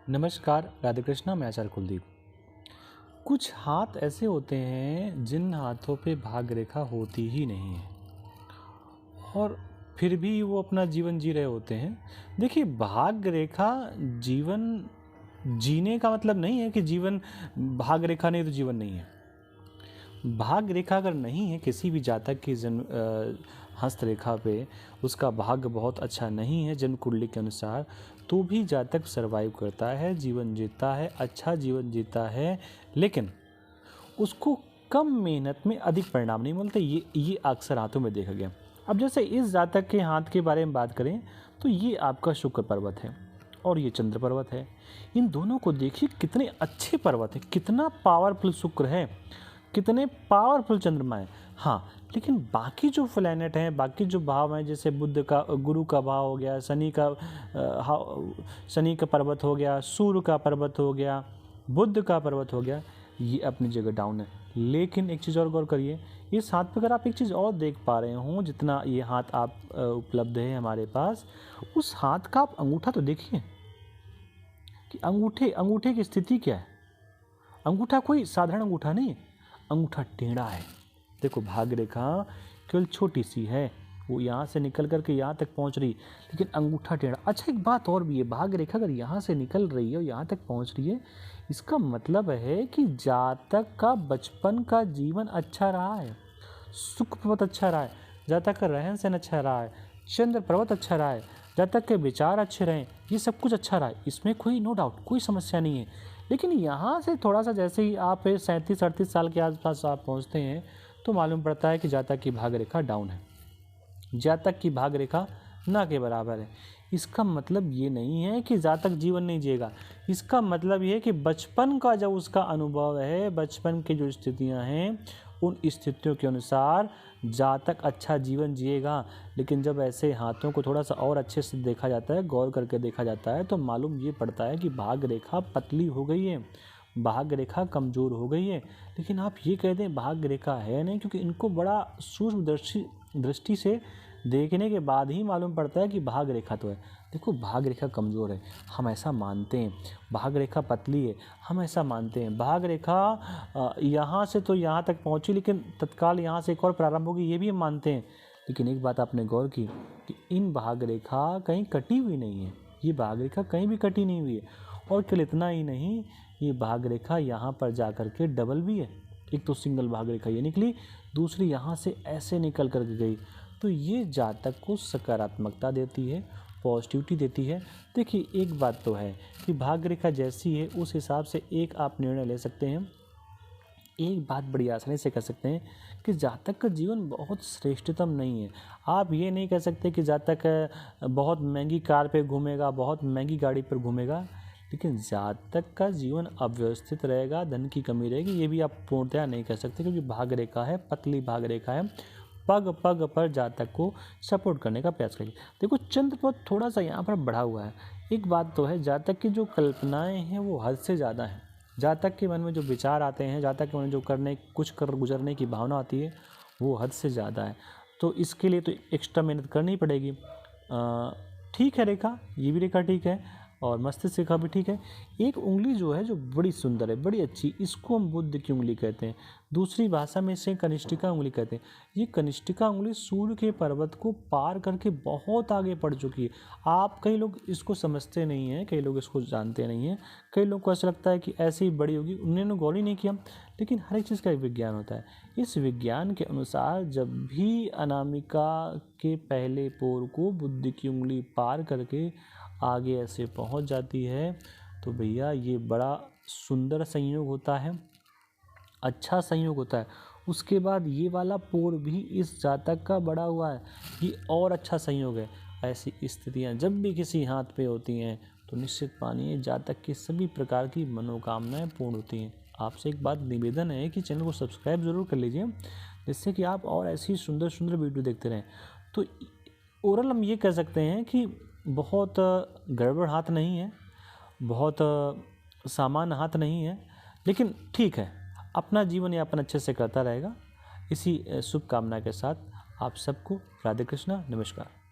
नमस्कार, राधे कृष्णा। मैं आचार्य कुलदीप। कुछ हाथ ऐसे होते हैं जिन हाथों पे भाग रेखा होती ही नहीं है और फिर भी वो अपना जीवन जी रहे होते हैं। देखिए, भाग रेखा जीवन जीने का मतलब नहीं है कि जीवन भाग रेखा नहीं तो जीवन नहीं है। भाग रेखा अगर नहीं है किसी भी जातक की जन्म हस्तरेखा पे, उसका भाग्य बहुत अच्छा नहीं है जन्म कुंडली के अनुसार, तो भी जातक सरवाइव करता है, जीवन जीता है, अच्छा जीवन जीता है, लेकिन उसको कम मेहनत में अधिक परिणाम नहीं मिलते। ये अक्सर हाथों में देखा गया। अब जैसे इस जातक के हाथ के बारे में बात करें तो ये आपका शुक्र पर्वत है और ये चंद्र पर्वत है। इन दोनों को देखिए कितने अच्छे पर्वत है, कितना पावरफुल शुक्र है, कितने पावरफुल चंद्रमा है। हाँ, लेकिन बाकी जो प्लैनेट हैं, बाकी जो भाव हैं, जैसे बुध का, गुरु का भाव हो गया, शनि का पर्वत हो गया, सूर्य का पर्वत हो गया, बुध का पर्वत हो गया, ये अपनी जगह डाउन है। लेकिन एक चीज़ और गौर करिए, इस हाथ पर अगर आप एक चीज़ और देख पा रहे हो, जितना ये हाथ आप उपलब्ध है हमारे पास, उस हाथ का आप अंगूठा तो देखिए कि अंगूठे की स्थिति क्या है। अंगूठा कोई साधारण अंगूठा नहीं है, अंगूठा टेढ़ा है। देखो, भाग रेखा केवल छोटी सी है, वो यहाँ से निकल करके यहाँ तक पहुँच रही, लेकिन अंगूठा टेढ़ा। अच्छा, एक बात और भी है, भाग रेखा अगर यहाँ से निकल रही है और यहाँ तक पहुँच रही है, इसका मतलब है कि जातक का बचपन का जीवन अच्छा रहा है, सुख पर्वत अच्छा रहा है, जातक का रहन सहन अच्छा रहा है, चंद्र पर्वत अच्छा रहा है, जातक के विचार अच्छे रहे, ये सब कुछ अच्छा रहा है, इसमें कोई नो डाउट, कोई समस्या नहीं है। लेकिन यहाँ से थोड़ा सा जैसे ही आप 37-38 साल के आसपास आप पहुँचते हैं तो मालूम पड़ता है कि जातक की भाग रेखा डाउन है, जातक की भाग रेखा ना के बराबर है। इसका मतलब ये नहीं है कि जातक जीवन नहीं जिएगा, इसका मतलब ये है कि बचपन का जो उसका अनुभव है, बचपन की जो स्थितियां हैं, उन स्थितियों के अनुसार जातक अच्छा जीवन जिएगा। लेकिन जब ऐसे हाथों को थोड़ा सा और अच्छे से देखा जाता है, गौर करके देखा जाता है, तो मालूम ये पड़ता है कि भाग रेखा पतली हो गई है, भाग रेखा कमज़ोर हो गई है। लेकिन आप ये कह दें भाग रेखा है नहीं, क्योंकि इनको बड़ा सूक्ष्म दृष्टि से देखने के बाद ही मालूम पड़ता है कि भाग रेखा तो है। देखो, भाग रेखा कमज़ोर है, हम ऐसा मानते हैं, भाग रेखा पतली है, हम ऐसा मानते हैं, भाग रेखा यहाँ से तो यहाँ तक पहुँची, लेकिन तत्काल यहाँ से एक और प्रारंभ होगी, ये भी हम मानते हैं। लेकिन एक बात आपने गौर की कि इन भाग रेखा कहीं कटी हुई नहीं है, ये भाग रेखा कहीं भी कटी नहीं हुई है। और केवल इतना ही नहीं, ये भाग रेखा यहाँ पर जा कर के डबल भी है। एक तो सिंगल भाग रेखा ये निकली, दूसरी यहाँ से ऐसे निकल कर के गई, तो ये जातक को सकारात्मकता देती है, पॉजिटिविटी देती है। देखिए, एक बात तो है कि भाग रेखा जैसी है उस हिसाब से एक आप निर्णय ले सकते हैं, एक बात बड़ी आसानी से कह सकते हैं कि जातक का जीवन बहुत श्रेष्ठतम नहीं है। आप ये नहीं कह सकते कि जातक बहुत महंगी कार पे घूमेगा, बहुत महंगी गाड़ी पर घूमेगा, लेकिन जातक का जीवन अव्यवस्थित रहेगा, धन की कमी रहेगी, ये भी आप पूर्णतया नहीं कह सकते, क्योंकि भाग रेखा है, पतली भाग रेखा है, पग पग पर जातक को सपोर्ट करने का प्रयास करेगी। देखो, चंद्र पद थोड़ा सा यहाँ पर बढ़ा हुआ है। एक बात तो है, जातक की जो कल्पनाएं हैं वो हद से ज़्यादा हैं। जातक के मन में जो विचार आते हैं, जातक के मन में जो कुछ कर गुजरने की भावना आती है, वो हद से ज़्यादा है। तो इसके लिए तो एक्स्ट्रा मेहनत करनी पड़ेगी। ठीक है रेखा, ये भी रेखा ठीक है, और मस्तिष्क रेखा भी ठीक है। एक उंगली जो है, जो बड़ी सुंदर है, बड़ी अच्छी, इसको हम बुध की उंगली कहते हैं। दूसरी भाषा में इसे कनिष्ठिका उंगली कहते हैं। ये कनिष्ठिका उंगली सूर्य के पर्वत को पार करके बहुत आगे बढ़ चुकी है। आप कई लोग इसको समझते नहीं हैं, कई लोग इसको जानते नहीं हैं, कई लोग को ऐसा लगता है कि ऐसे ही बड़ी होगी, उन्होंने गौर ही नहीं किया। लेकिन हर एक चीज़ का एक विज्ञान होता है। इस विज्ञान के अनुसार जब भी अनामिका के पहले पोर को बुध की उंगली पार करके आगे ऐसे पहुंच जाती है, तो भैया ये बड़ा सुंदर संयोग होता है, अच्छा संयोग होता है। उसके बाद ये वाला पोर भी इस जातक का बड़ा हुआ है, ये और अच्छा संयोग है। ऐसी स्थितियां जब भी किसी हाथ पे होती हैं तो निश्चित मानिए जातक की सभी प्रकार की मनोकामनाएं पूर्ण होती हैं। आपसे एक बात निवेदन है कि चैनल को सब्सक्राइब ज़रूर कर लीजिए, जिससे कि आप और ऐसी सुंदर सुंदर वीडियो देखते रहें। तो ओवरऑल हम ये कह सकते हैं कि बहुत गड़बड़ हाथ नहीं है, बहुत सामान्य हाथ नहीं है, लेकिन ठीक है, अपना जीवन यापन अच्छे से करता रहेगा। इसी शुभकामना के साथ आप सबको राधे कृष्णा, नमस्कार।